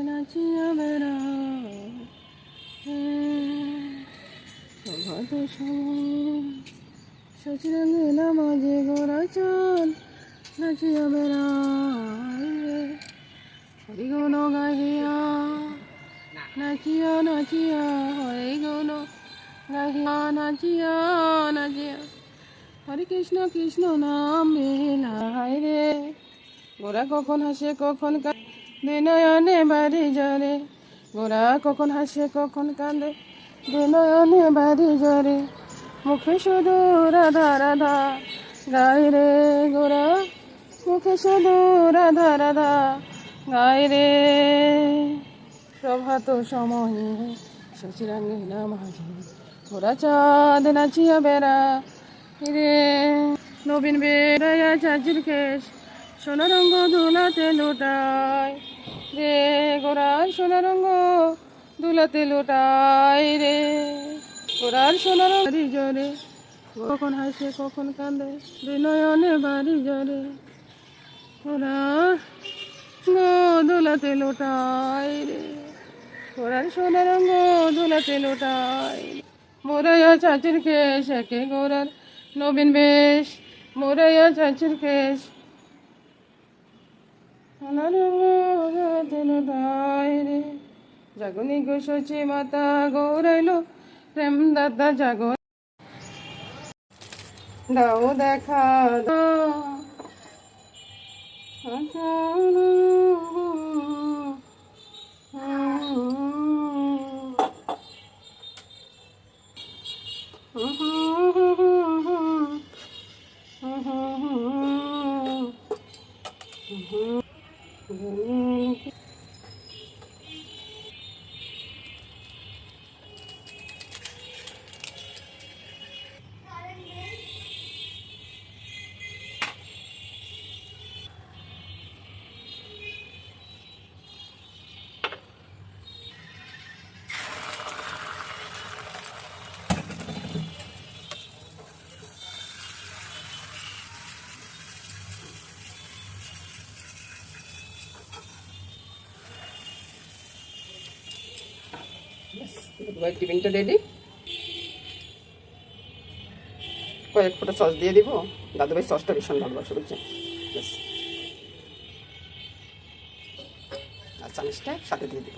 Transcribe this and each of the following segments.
নাচিয়া বেড়া প্রভাত সময়ে সচিরঙ্গে নামাজে গোরা চাঁদ নাচিয়া বেড়ায় হরিগুণ গাহিয়া নাচিয়া নাচিয়া হরিগুণ গাহিয়া নাচিয়া নাচিয়া হরে কৃষ্ণ কৃষ্ণ নাম বেলায় রে গোরা কখন হাসে কখন কাঁদে নয়নে বাড়ি জরে গোরা কখন হাসে কখন কাঁদে নয়নে বাড়ি জরে মুখে শুধু রাধা রাধা গায় রে গোরা মুখে শুধু রাধা রাধা গায় রে প্রভাত সময়ে শশিরাঙ্গে নামাজে গোরা চাঁদ নাচিয়া বেড়া রে নবীন বেড়াইয়া চাচির কেশ সোনারঙ্গ দুলাতে লুটায় রে গোরার সোনারঙ্গ দুলাতে লুটায় রে গোরার সোনারঙ্গ জরে কখন হাসে কখন কাঁদে নয়নে বাড়ি জরে গোরার দুলাতে লুটায় রে গোরার সোনারঙ্গ দুলাতে লুটায় মোরাইয়া চাচির কেশ একে গোরার নবীন বেশ মোরাইয়া চাচির কেশ রে জাগনি গো শচী মাতা গৌরাইল প্রেম দাদা জাগ দাও দেখা টিফিনটা রেডি কয়েক ফোঁটা সস দিয়ে দিব দাদুভাই সসটা ভীষণ ভালোবাসে বুঝছেন আর চামিচটা সাথে দিয়ে দিব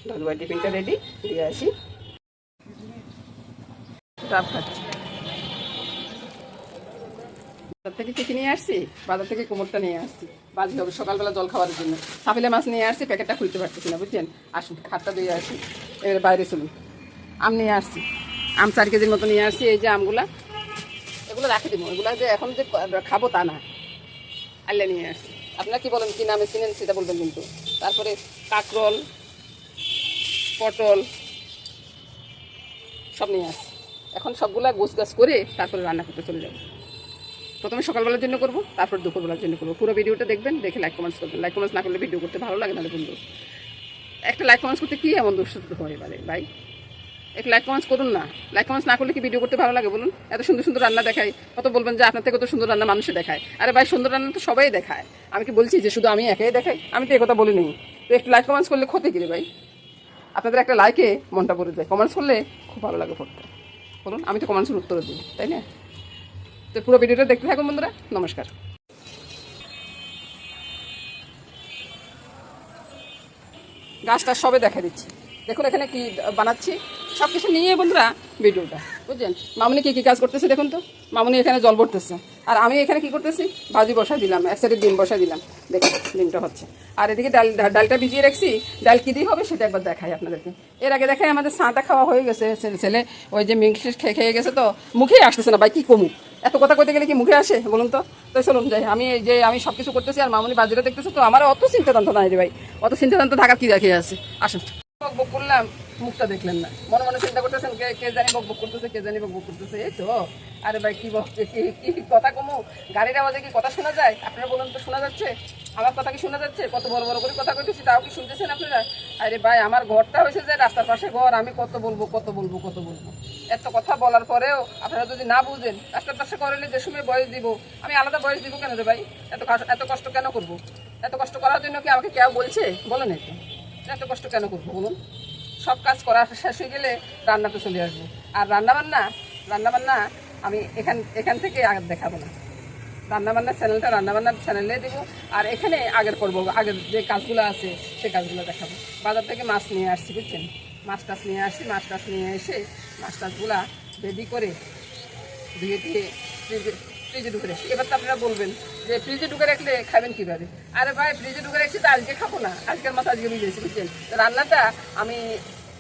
দাদুভাই টিফিনটা রেডি দিয়ে আসি ডাব খাচ্ছি বাজার থেকে কি নিয়ে আসছি বাজার থেকে কুমড়টা নিয়ে আসছি বাজি হবে সকালবেলা জল খাওয়ার জন্য সাপিলা মাছ নিয়ে আসছি প্যাকেটটা খুলতে পারতেছি না বুঝছেন আসুন খাটটা দিয়ে আসি এবার বাইরে চলুন আম নিয়ে আসছি আম 4 কেজির মতো নিয়ে আসছি এই যে আমগুলা এগুলো রাখে দিব এগুলো যে এখন যে খাবো তা না আল্লা নিয়ে আসছি আপনারা কি বলেন কি নামে চিনেন সেটা বলবেন কিন্তু তারপরে কাঁকরোল পটল সব নিয়ে আসছি এখন সবগুলা গোছগাছ করে তারপরে রান্না করতে চলে যাবো প্রথমে সকালবেলার জন্য করবো তারপর দুপুরবেলার জন্য করবো পুরো ভিডিওটা দেখবেন দেখে লাইক কমেন্টস করবেন লাইক কমেন্টস না করলে ভিডিও করতে ভালো লাগে না বন্ধু একটা লাইক কমেন্টস করতে কী এমন দোষ হয় এবারে ভাই একটু লাইক কমেন্টস করুন না লাইক কমেন্টস না করলে কি ভিডিও করতে ভালো লাগে বলুন এত সুন্দর সুন্দর রান্না দেখায় কত বলবেন যে আপনার থেকে কত সুন্দর রান্না মানুষে দেখায় আরে ভাই সুন্দর রান্না তো সবাই দেখায় আমি কি বলছি যে শুধু আমি একাই দেখাই আমি তো এ কথা বলিনি তো একটু লাইক কমেন্টস করলে ক্ষতি কি রে ভাই আপনাদের একটা লাইকে মনটা পড়ে যায় কমেন্টস করলে খুব ভালো লাগে পড়তে বলুন আমি তো কমেন্টসের উত্তর দিই তাই না তো পুরো ভিডিওটা দেখতে থাকুন বন্ধুরা নমস্কার গাছটা সবে দেখা দিচ্ছি দেখুন এখানে কি বানাচ্ছি সব কিছু নিয়ে বন্ধুরা ভিডিওটা বুঝছেন মামুনি কী কী কাজ করতেছে দেখুন তো মামুনি এখানে জল ভরতেছে আর আমি এখানে কি করতেছি ভাজি বসা দিলাম এক সাইডে ডিম বসা দিলাম দেখুন ডিমটা হচ্ছে আর এদিকে ডালটা ভিজিয়ে রাখছি ডাল কী দিয়ে হবে সেটা একবার দেখাই আপনাদেরকে এর আগে দেখাই আমাদের সাঁতা খাওয়া হয়ে গেছে ছেলে ওই যে মিক্স খেয়ে গেছে তো মুখেই আসতেছে না ভাই কী কমু এত কথা কইতে গেলে কি মুখে আসে বলুন তো চলুন যাই আমি সব কিছু করতেছি আর মামুনি বাজিটা দেখতেছে তো আমার অত চিন্তাতন্ত্র নাই রে ভাই অত চিন্তাতন্ত্র থাকার কি দেখে আছে আসুন বক করলাম মুখটা দেখলেন না মনে মনে চিন্তা করতেছেন কে জানি বক করতেছে কে জানি বক করতেছে এই তো আরে ভাই কি কথা কমু গাড়ির আওয়াজে কি কথা শোনা যায় আপনারা বলুন তো শোনা যাচ্ছে আমার কথা কি শোনা যাচ্ছে? কত বড় বড় করে কথা কইতেছি, তাও কি শুনতেছেন আপনারা? আরে ভাই, আমার ঘরটা হয়েছে যে রাস্তার পাশে ঘর, আমি কত বলবো কত বলবো কত বলবো। এত কথা বলার পরেও আপনারা যদি না বুঝেন, রাস্তার পাশে ঘর হলে যে সময় বয়স দিব, আমি আলাদা বয়স দিব কেন রে ভাই? এত কষ্ট কেন করব? এত কষ্ট করার জন্য কি আমাকে কেউ বলছে? বলেন একটু, এত কষ্ট কেন করবো বলুন? সব কাজ করা শেষ হয়ে গেলে রান্নাতে চলে আসবো। আর রান্নাবান্না আমি এখান থেকে আগে দেখাবো না। রান্নাবান্নার চ্যানেলে দেবো। আর এখানে আগের যে কাজগুলো আছে সেই কাজগুলো দেখাবো। বাজার থেকে মাছ নিয়ে আসছি, বুঝছেন? মাছ টাছ নিয়ে এসে মাছ টাছগুলা রেডি করে ধুয়ে ফ্রিজে ঢুকে রাখছি। এবার তো আপনারা বলবেন যে ফ্রিজে ঢুকে রাখলে খাবেন কীভাবে? আরে ভাই, ফ্রিজে ঢুকে রাখছি তো আজকে খাবো না, আজকের মাছ আজকে বুঝেছি, বুঝছেন? রান্নাটা আমি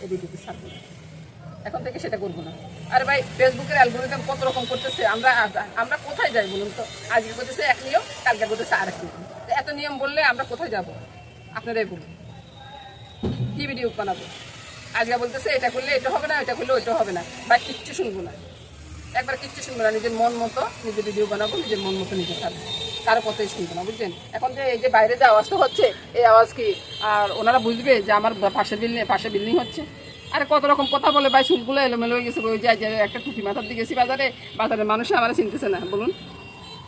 এদিকে ছাড়বো না, এখন থেকে সেটা করবো না। আরে ভাই, ফেসবুকের অ্যালগোরিদম কত রকম করতেছে, আমরা কোথায় যাই বলুন তো? আজকে করতেছে এক নিয়ম, কালকে করতেছে আরেক নিয়ম। এত নিয়ম বললে আমরা কোথায় যাব? আপনারাই বলুন, কি ভিডিও বানাবো? আজকে বলতেছে এটা করলে এটা হবে না, এটা করলে ওইটা হবে না। ভাই, কিচ্ছু শুনবো না, একবার কিচ্ছু শুনবো না। নিজের মন মতো নিজে ভিডিও বানাবো, নিজের মন মতো নিজে থাকবো, কারো কথাই শুনবো না, বুঝছেন? এখন যে এই যে বাইরে যে আওয়াজটা হচ্ছে, এই আওয়াজ কি আর ওনারা বুঝবে যে আমার পাশে বিল্ডিং হচ্ছে? আরে কত রকম কথা বলে ভাই, চুলগুলো এলোমেলো হয়ে গেছে। ওই যে একটা টুপি মাথার দিকে গেছি বাজারের মানুষ আমার চিনতেছে না, বলুন?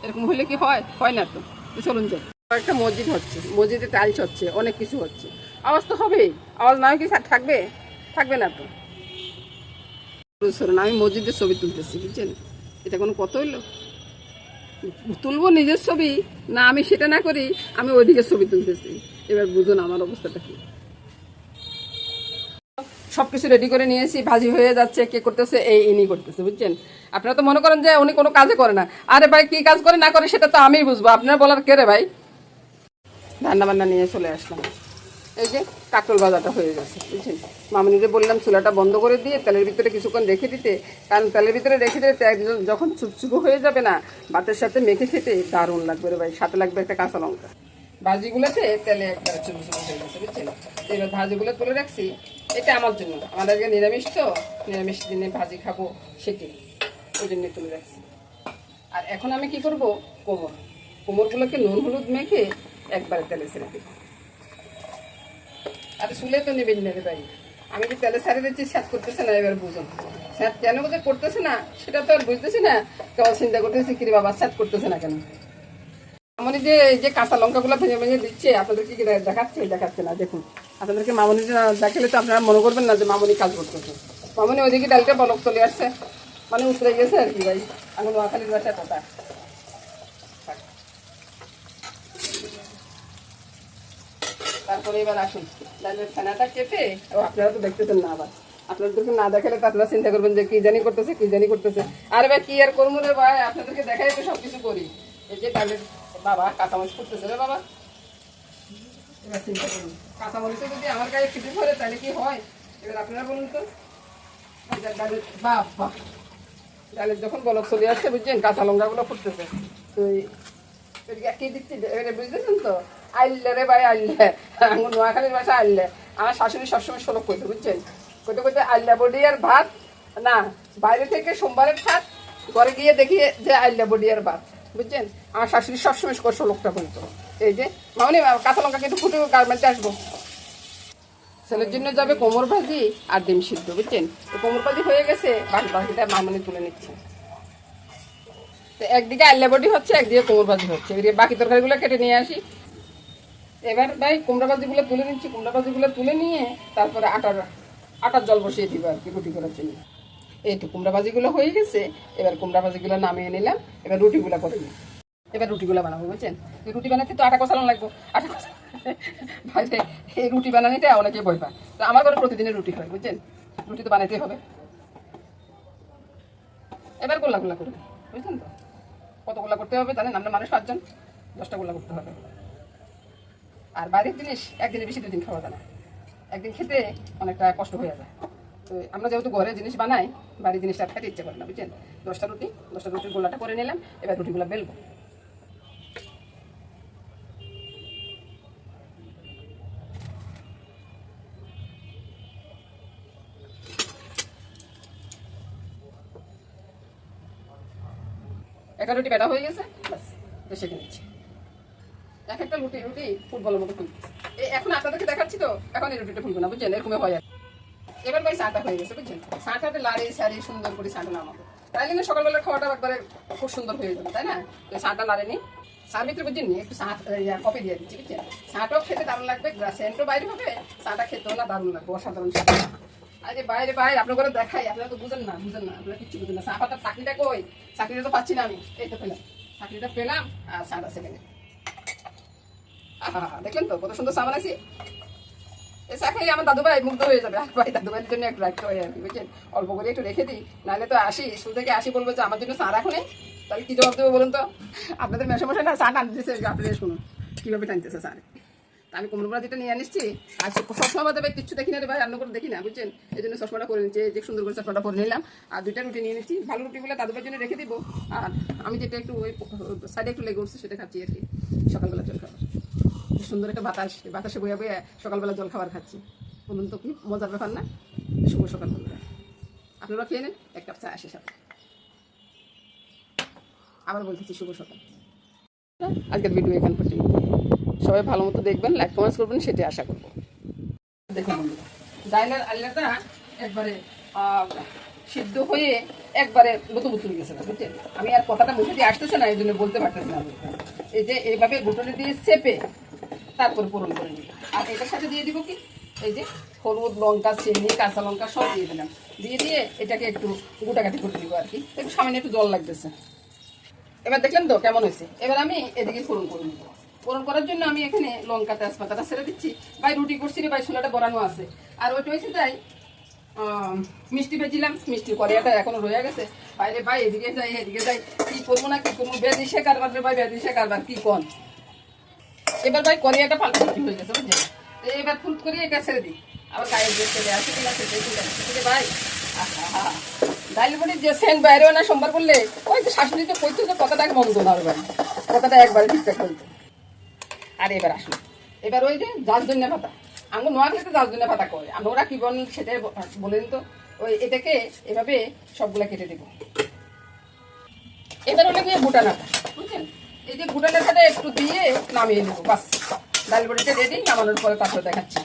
এরকম হইলে কি হয় না তো? চলুন যাই। একটা মসজিদ হচ্ছে, মসজিদে টাইলস হচ্ছে, অনেক কিছু হচ্ছে, আওয়াজ তো হবেই। আওয়াজ না হয় কি থাকবে না তো? আমি মসজিদের ছবি তুলতেছি, বুঝছেন? এটা কোনো কত হইলো? তুলবো নিজের ছবি না, আমি সেটা না করি, আমি ওইদিকে ছবি তুলতেছি। এবার বুঝুন আমার অবস্থাটা কি। সবকিছু রেডি করে নিয়েছি, ভাজি হয়ে যাচ্ছে, কে করতেছে? ইনি করতেছে, বুঝছেন? আপনারা তো মনে করেন যে উনি কোনো কাজে করে না। আরে ভাই, কি কাজ করে না করে সেটা তো আমিই বুঝবো, আপনারা বলার কে রে ভাই? রান্নাবান্না নিয়ে চলে আসলাম। এই যে কাঁকরোল ভাজাটা হয়ে গেছে, বুঝছেন? মামনিকে বললাম চুলাটা বন্ধ করে দিয়ে তেলের ভিতরে কিছুক্ষণ রেখে দিতে, কারণ তেলের ভিতরে রেখে দিলে যখন চুপচুপো হয়ে যাবে না, ভাতের সাথে মেখে খেতে দারুণ লাগবে রে ভাই। সাথে লাগবে একটা কাঁচা লঙ্কা। ভাজিগুলোতে তেলে একবার চুপো হয়ে গেছে, বুঝছেন? এবার ভাজিগুলো তুলে রাখছি, এটা আমার জন্য। আমাদের আজকে নিরামিষ তো, নিরামিষ দিনে ভাজি খাবো, সেটি ওই জন্য তুলে রাখছি। আর এখন আমি কি করব? কোমরগুলোকে নুন হলুদ মেখে একবারে তেলে ছেড়ে দেবো। আর চুলে তো নেবেন না রে ভাই, আমি যে তেলে ছাড়িয়ে দিচ্ছি, স্যাঁত করতেছে না। এবার বুঝুন স্যাঁত কেন যে করতেছে না, সেটা তো আর বুঝতেছি না। কেবল চিন্তা করতেছি কি রে বাবা, স্যাঁত করতেছে না কেন? মামনি যে এই যে কাঁচা লঙ্কাগুলো ভেঙে ভেঙে দিচ্ছে, আপনাদেরকে কি দেখাচ্ছে না? দেখুন, আপনাদেরকে মামনি দেখালে তো আপনারা মনে করবেন না যে মামনি কাজ করতেছে। মামনি ওইদিকে ডালটা বলক চলে আসছে, মানে উতরে গেছে আর কি ভাই। এখন নোয়াখালীর বাসায় কথা। তারপরে এবার আসুন, ডালের ফেনাটা কেটে, আপনারা তো দেখতেছেন না, আবার আপনাদেরকে না দেখালে তো আপনারা চিন্তা করবেন যে কি জানি করতেছে। আরে ভাই, কি আর করবো রে ভাই, আপনাদেরকে দেখাই তো সবকিছু করি। এই যে ডালের বাবা কাঁচামরিচ করতেছে রে বাবা। এবার চিন্তা করুন, কাঁচামরিচে যদি আমার গায়ে খেতে ধরে তাহলে কি হয়? এবার আপনারা বলুন তো। ডালের বাবা, ডালের যখন বলক চলে আসছে, বুঝছেন, কাঁচা লঙ্কাগুলো ফুটতেছে। তো কি দিচ্ছি বুঝতেছেন তো? আইলে রে ভাই, আইলে আমার নোয়াখালীর ভাষা আইলে। আমার শাশুড়ি সবসময় শোলক করতে, বুঝছেন? করতে আইলা বডি আর ভাত না, বাইরে থেকে সোমবারের ভাত, ঘরে গিয়ে দেখি যে আইলা বডি আর ভাত, বুঝছেন? আমার শাশুড়ি সবসময় শোলকটা বলতো। এই যে মামনি, কাঁচা লঙ্কা কিন্তু ফুটে গার্মেন্টে আসবো। ছেলের জন্য যাবে কোমর ভাজি আর ডিম সিদ্ধ, বুঝছেন? তো কোমর ভাজি হয়ে গেছে, বাকিটা মামনি তুলে নিচ্ছে। তো একদিকে আল্লা বডি হচ্ছে, একদিকে কোমর ভাজি হচ্ছে। বাকি তরকারিগুলো কেটে নিয়ে আসি। এবার ভাই কুমড়া ভাজিগুলো তুলে নিচ্ছি। কুমড়া ভাজিগুলো তুলে নিয়ে তারপরে আটার জল বসিয়ে দিব আর কি, রুটি করার জন্য। এই তো কুমড়া ভাজিগুলো হয়ে গেছে। এবার কুমড়া ভাজিগুলো নামিয়ে নিলাম। এবার রুটিগুলো করে নিই। এবার রুটিগুলো বানাবো, বুঝছেন? রুটি বানাতে তো আটা কষানো লাগবো। ভাই, এই রুটি বানানিটা অনেকে ভয় পায়। তো আমার ঘরে প্রতিদিনের রুটি হয়, বুঝছেন? রুটি তো বানাতেই হবে। এবার গোল্লা গোল্লা করবে, বুঝলেন তো? কত গোল্লা করতে হবে জানেন? আমরা মানুষ 5 জন, 10টা গোল্লা করতে হবে। আর বাইরের জিনিস একদিনে বেশি 2 দিন খাওয়া যায় না, একদিন খেতে অনেকটা কষ্ট হয়ে যায়। তো আমরা যেহেতু ঘরে জিনিস বানাই, বাড়ির জিনিসটা খেতে ইচ্ছে করে না, বুঝছেন? 10টা রুটির গোলাটা করে নিলাম। এবার রুটিগুলো বেলবো। একটা রুটি বেটা হয়ে গেছে, বাস সেঁকে নিচ্ছি। এক একটা রুটি রুটি ফুটবলের মতো ফুলবে। এখন আপনাদেরকে দেখাচ্ছি তো, এখন এই রুটিটা ফুলবে না, বুঝছেন, এরকমই হয়। এবার ভাই চাটা হয়ে গেছে, বুঝছেন, চাটাতে লাড়ি সারি সুন্দর করে চাটা নামাবো, তাই জন্য সকালবেলা খাওয়াটা একবারে খুব সুন্দর হয়ে যাবে, তাই না? তো চাটা লাড়েনি, চার ভিতরে বুঝছেন একটু চা কফি দিয়ে দিচ্ছি, বুঝছেন, চাটাও খেতে দারুণ লাগবে, সেন্টও বাইরে হবে, চাটা খেতেও না দারুণ লাগবে, অসাধারণ। আরে বাইরে ভাই আপনার করে দেখাই, আপনারা তো বুঝেন না আপনারা কিচ্ছু বুঝেন না। চা পাতার চাকরিটা কই? চাকরিটা তো পাচ্ছি না আমি, এই তো পেলাম, চাকরিটা পেলাম আর চাটা সেকেন্ডে। দেখলেন তো কত সুন্দর চা বানাইছি। এই চা খেয়ে আমার দাদু ভাই মুগ্ধ হয়ে যাবে। ভাই দাদু ভাইয়ের জন্য একটু রাখতে হয় আর কি, বুঝছেন, অল্প করে একটু রেখে দিই, নাহলে তো আসি স্কুল থেকে আসি বলবো যে আমার জন্য চা রাখুন, তাহলে কি জবাব দেবো বলুন তো? আপনাদের মেশামশাই না চা টান দিতেছে, আপনাদের শুনুন কীভাবে টানতেছে চা। আমি কুমড়োবড়া যেটা নিয়ে আনিসছি, আর সবসময় বাদে ভাই কিচ্ছু দেখি না রে ভাই, রান্না করে দেখি না, বুঝছেন, এই জন্য চশমাটা করে নিচ্ছি, যে সুন্দর করে চশমাটা করে নিলাম, আর 2টা রুটি নিয়ে নিচ্ছি, ভালো রুটিগুলো দাদুবার জন্য রেখে দিব, আর আমি যেটা একটু ওই সাইডে একটু লেগে উঠছে সেটা খাচ্ছি আর কি, সকালবেলা জল খাবার। সুন্দর একটা বাতাসে বইয়া বইয়া সকালবেলা জল খাবার খাচ্ছি, বলুন তো কি মজার ব্যাপার না? শুভ সকাল বন্ধুরা, আপনারা খেয়ে নেন, 1 কাপ চা আসে সাথে। আবার বলতেছি শুভ সকাল। আজকের ভিডিও এখান পর্যন্ত, সবাই ভালো মতো দেখবেন, লাইক কমেন্টস করবেন, সেটা আশা করবো। দেখুন বন্ধুরা, ডাইলের আলনাটা একবারে সিদ্ধ হয়ে একবারে বুতু বুতু গেছে না, বুঝছেন, আমি আর কথাটা মুখে দিয়ে আসতেছে না, এই জন্য বলতে পারতেছি না। এই যে এইভাবে বুটনে দিয়ে চেপে তারপর পূরণ করে নিই, আর এটার সাথে দিয়ে দিব কি, এই যে হলুদ, লঙ্কা, চিনি, কাঁচা লঙ্কা সব দিয়ে দিলাম, দিয়ে এটাকে একটু গোটাকাটি করে দিব আর কি, একটু সামান্য একটু জল লাগতেছে। এবার দেখলেন তো কেমন হয়েছে। এবার আমি এদিকে ফোড়ন করে নিব। ফোড়ন করার জন্য আমি এখানে লঙ্কা তেজপাতাটা ছেড়ে দিচ্ছি। ভাই রুটি করছি রে ভাই, ছোলাটা বড়ানো আছে, আর ওইটা হয়েছে তাই মিষ্টি ভেজিলাম, মিষ্টি করিয়াটা এখনো রয়ে গেছে। বাইরে ভাই এদিকে যাই এদিকে যাই, কি করবো না কি করবো, বেদিসে কারবার রে ভাই, বেদিসে কারবার, কি কন। এবার ভাই করিয়াটা পাল্টা হয়ে গেছে, বুঝছেন, এবার ফুল করিয়ে এটা ছেড়ে দিই, আবার গায়ের দিয়ে চলে আসে কিনা সেটাই ভাই। ডাইল বড়ির যে সেন্ট বাইরেও না সোমবার করলে, ওই তো শাশুড়ি তো কইতো যে কথাটা মন্দ না ভাই, কথাটা একবারে ঠিকঠাক বলতো। আর এবার আসলো, এবার ওই যে জালদুন্যা পাতা, আমরা নোয়া খেতে জালদুন্যা পাতা করে, আমরা ওরা কি বলেন সেটাই বলেন তো। ওই এটাকে এভাবে সবগুলা কেটে দেবো। এবার হলে গিয়ে বুটানাটা, বুঝছেন, এই যে বুটানাটা একটু দিয়ে নামিয়ে নেবো, বাস ডাল বড়িটা রেডি। নামানোর পরে তারপরে দেখাচ্ছি।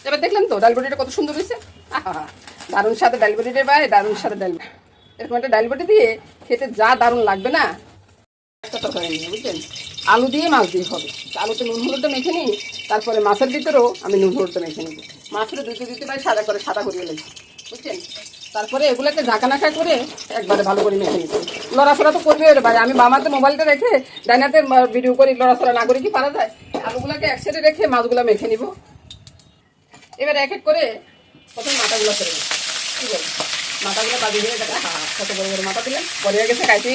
এবার দেখলেন তো ডাল বড়িটা কত সুন্দর হয়েছে, দারুণ সাথে ডাল বড়িটা ভাই, দারুণ সাথে ডাল, এরকম একটা ডাল বড়ি দিয়ে খেতে যা দারুণ লাগবে না, বুঝছেন, আলু দিয়ে মাছ দিয়ে হবে। আলুতে নুন হলুদটা মেখে নিই, তারপরে মাছের ভিতরেও আমি নুন হলুদটা মেখে নিব, মাছের দিতে ভাই সাদা করিয়ে লাগছে, বুঝছেন। তারপরে এগুলোকে ঝাঁকানাখা করে একবারে ভালো করে মেখে নিচ্ছি। লড়াছড়া তো করবে ভাই, আমি বামাতে মোবাইলটা রেখে ডাইনাতে ভিডিও করি, লড়াছড়া না করে কি পারা যায়? আলুগুলোকে এক সাইডে রেখে মাছগুলো মেখে নিব। এবার এক এক করে প্রথমে মাথাগুলো করে নেব, ঠিক আছে, মাথাগুলো বাজি হয়ে গেছে, কত বড় বড় মাথা দিলেন, বড় হয়ে গেছে কাইতে,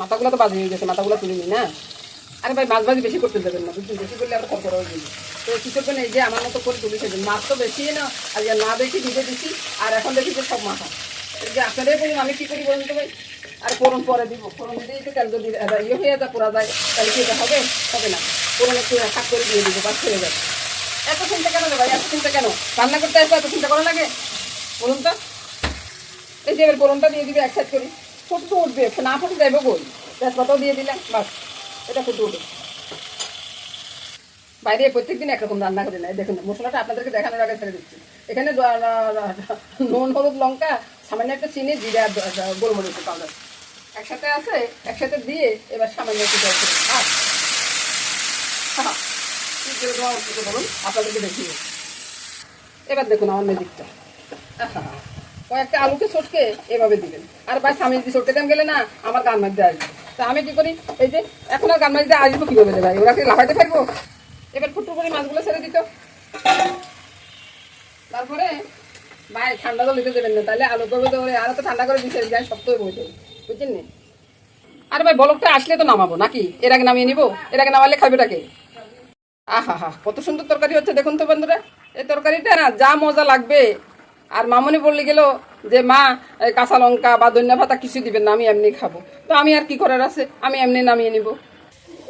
মাথাগুলো তো বাজি হয়ে গেছে, মাথাগুলো তুলে নিই না। আরে ভাই মাছ ভাজি বেশি করতে দেবেন না, বুঝছেন, বেশি করলে আবার খরচা হয়ে যাবে। তো কী করবেন, এই যে আমার মতো করে তুলে খেবেন, মাছ তো বেশি না, আর না দেখি দিতে দিচ্ছি, আর এখন দেখি যে সব মাথা। এই যে আপনাদের বলুন আমি কী করি বলুন তো ভাই, আর ফোড়ন পরে দিব, ফোড়ন দিতে দিতে তেল যদি ইয়ে হয়ে যায়, পোড়া যায়, তাহলে কি এটা হবে? হবে না, ফোড়ন একটু শাক করে দিয়ে দিব, বাস হয়ে যাবে। এত চিন্তা কেন রে ভাই, এত চিন্তা কেন, রান্না করতে আসলে এত চিন্তা করা লাগে বলুন তো? এই যে এবার ফোড়নটা দিয়ে দিবে এক সাইড করি, ফুটতে উঠবে, না ফুটে যাইব বই, তেজপাতাও দিয়ে দিলাম, বাস এটা ফুটে উঠবে। বাইরে প্রত্যেকদিন একরকম রান্না করে নেয়, দেখুন মশলাটা আপনাদেরকে দেখানোর আগে ছেড়ে দিচ্ছি। এখানে নুন, হলুদ, লঙ্কা, সামান্য একটা চিনি, জিরা, গোলমরিচ পাউডার একসাথে আছে, একসাথে দিয়ে এবার সামান্য একটু বলুন আপনাদেরকে দেখিয়ে। এবার দেখুন আমার ম্যাজিকটা, কয়েকটা আলুকে সটকে এভাবে দিবেন, আর ভাই স্বামী যদি সটকে দেন গেলে না আমার গান মাঝে আসবে। তা আমি কি করি, এই যে এখন আর গান মাঝে আসবো কীভাবে রে ভাই, ওরা কি লাফাইতে পারবো? এবার ফুটু করে মাছগুলো ছেড়ে দিত, তারপরে ভাই ঠান্ডা জল দিতে দেবেন না, তাহলে আলু করবে তো আরো তো ঠান্ডা করে দিচ্ছে, গায়ে শক্ত হয়ে বসে, বুঝছেন নি? আরে ভাই বলকটা আসলে তো নামাবো নাকি, এর আগে নামিয়ে নিবো, এর আগে নামালে খাবেটাকে। কত সুন্দর তরকারি হচ্ছে দেখুন তো বন্ধুরা, এই তরকারিটা না যা মজা লাগবে। আর মামনি বললে গেল যে মা কাঁচা লঙ্কা বা ধনিয়া পাতা কিছু দিবেন না, আমি এমনি খাবো। তো আমি আর কি করার আছে, আমি এমনি নামিয়ে নিব।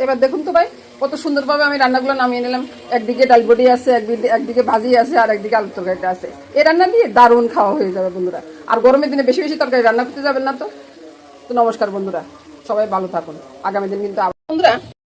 এবার দেখুন তো ভাই কত সুন্দরভাবে আমি রান্নাগুলো নামিয়ে নিলাম। একদিকে ডাল বড়ি আছে, একদিকে ভাজি আছে, আর একদিকে আলুর তরকারিটা আছে। এই রান্না দিয়ে দারুণ খাওয়া হয়ে যাবে বন্ধুরা। আর গরমের দিনে বেশি বেশি তরকারি রান্না করতে যাবেন না তো। তো নমস্কার বন্ধুরা, সবাই ভালো থাকুন, আগামী দিন কিন্তু বন্ধুরা